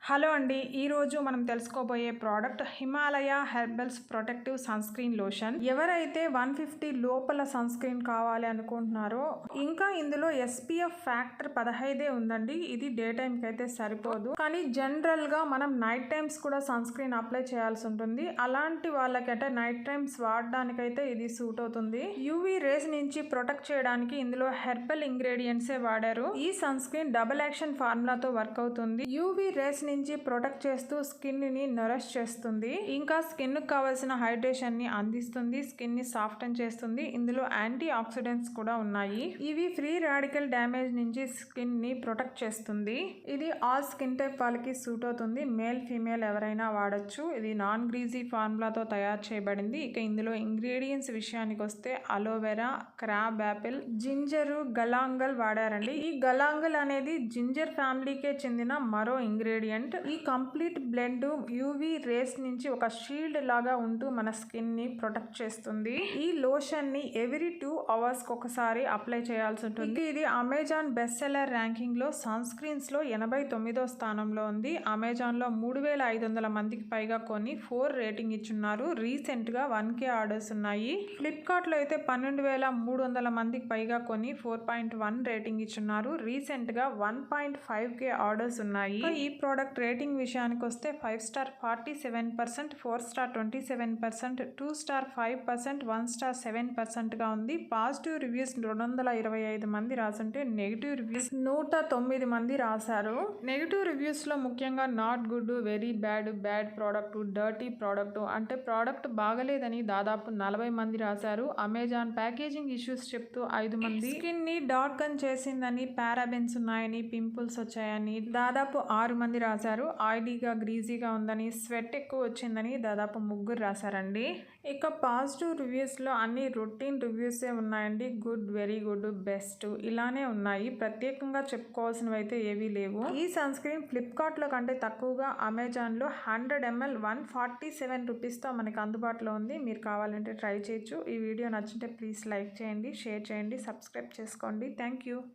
Hello అండి, ఈరోజు మనం తెలుసుకోబోయే product Himalaya herbals protective sunscreen lotion. ఎవరైతే 150 లోపల సన్ స్క్రీన్ కావాలి అనుకుంటున్నారో, ఇంకా ఇందులో SPF ఫ్యాక్టర్ 15 ఉందండి. ఇది డే టైం కి అయితే సరిపోదు, కానీ జనరల్ గా మనం నైట్ టైమ్స్ కూడా సన్ స్క్రీన్ అప్లై చేయాల్సి ఉంటుంది. అలాంటి వాళ్ళకంటే నైట్ టైమ్స్ వాడడానికైతే ఇది సూట్ అవుతుంది. యూవీ రేస్ నుంచి ప్రొటెక్ట్ చేయడానికి ఇందులో హెర్బల్ ఇంగ్రీడియంట్సే వాడారు. ఈ సన్ స్క్రీన్ డబుల్ యాక్షన్ ఫార్ములాతో వర్క్ అవుతుంది. యూవీ రేస్ నుంచి ప్రొటెక్ట్ చేస్తూ స్కిన్ ని నరిష్ చేస్తుంది. ఇంకా స్కిన్ కు కావాల్సిన హైడ్రేషన్ ని అందిస్తుంది. స్కిన్ ని సాఫ్టన్ చేస్తుంది. ఇందులో యాంటీ ఆక్సిడెంట్స్ కూడా ఉన్నాయి. ఇవి ఫ్రీ రాడికల్ డ్యామేజ్ నుంచి స్కిన్ ని ప్రొటెక్ట్ చేస్తుంది. ఇది ఆల్ స్కిన్ టైప్ వాళ్ళకి సూట్ అవుతుంది. మేల్ ఫీమేల్ ఎవరైనా వాడచ్చు. ఇది నాన్ గ్రీజీ ఫార్ములాతో తయారు చేయబడింది. ఇక ఇందులో ఇంగ్రీడియంట్స్ విషయానికి వస్తే అలోవెరా, క్రాబ్ యాపిల్, జింజర్, గలాంగల్ వాడారండి. ఈ గలాంగల్ అనేది జింజర్ ఫ్యామిలీకే చెందిన మరో ఇంగ్రీడియంట్. ఈ కంప్లీట్ బ్లెండ్ యూవీ రేస్ నుంచి ఒక షీల్డ్ లాగా ఉంటూ మన స్కిన్ ని ప్రొటెక్ట్ చేస్తుంది. ఈ లోషన్ ని ఎవ్రీ 2 అవర్స్ ఒకసారి అప్లై చేయాల్సి ఉంటుంది. ఇది అమెజాన్ బెస్ట్ సెల్లర్ ర్యాంకింగ్ లో సన్ స్క్రీన్స్ లో 89వ స్థానంలో ఉంది. అమెజాన్ లో 3500 మందికి పైగా కొని 4 రేటింగ్ ఇచ్చున్నారు. రీసెంట్ గా 1K ఆర్డర్స్ ఉన్నాయి. ఫ్లిప్కార్ట్ లో అయితే 12300 మందికి పైగా కొని 4.1 రేటింగ్ ఇచ్చున్నారు. రీసెంట్ గా 1.5K ఆర్డర్స్ ఉన్నాయి. ఈ ప్రోడక్ట్ రేటింగ్ విషయానికి వస్తే 5 స్టార్ 47%, 4 స్టార్ 27%, 2 స్టార్ 5%, 1 స్టార్ 7% గా ఉంది. పాజిటివ్ రివ్యూస్ 225 మంది రాసుంటే నెగిటివ్ రివ్యూస్ 109 మంది రాశారు. నెగిటివ్ రివ్యూస్ లో ముఖ్యంగా not good, very bad, bad product, dirty product అంటే ప్రోడక్ట్ బాగలేదని దాదాపు 40 మంది రాశారు. అమెజాన్ ప్యాకేజింగ్ ఇష్యూస్ చెప్తూ 5 మంది, స్కిన్ ని డార్కన్ చేసిందని, పారాబెన్స్ ఉన్నాయని, పింపుల్స్ వచ్చాయని దాదాపు 6 మంది రాశారు. ఆయిలీగా గ్రీజీగా ఉందని, స్వెట్ ఎక్కువ వచ్చిందని దాదాపు 3 రాశారండి. ఇక పాజిటివ్ రివ్యూస్ లో అన్ని రొటీన్ రివ్యూసే ఉన్నాయండి. గుడ్, వెరీ గుడ్, బెస్ట్ ఇలానే ఉన్నాయి. ప్రత్యేకంగా చెప్పుకోవాల్సినవి అయితే ఏవీ లేవు. ఈ సన్ స్క్రీన్ ఫ్లిప్కార్ట్ లో కంటే తక్కువగా అమెజాన్ లో 100 ml 147 రూపీస్ తో మనకి అందుబాటులో ఉంది. మీరు కావాలంటే ట్రై చేయొచ్చు. ఈ వీడియో నచ్చితే ప్లీజ్ లైక్ చేయండి, షేర్ చేయండి, సబ్స్క్రైబ్ చేసుకోండి. Thank you.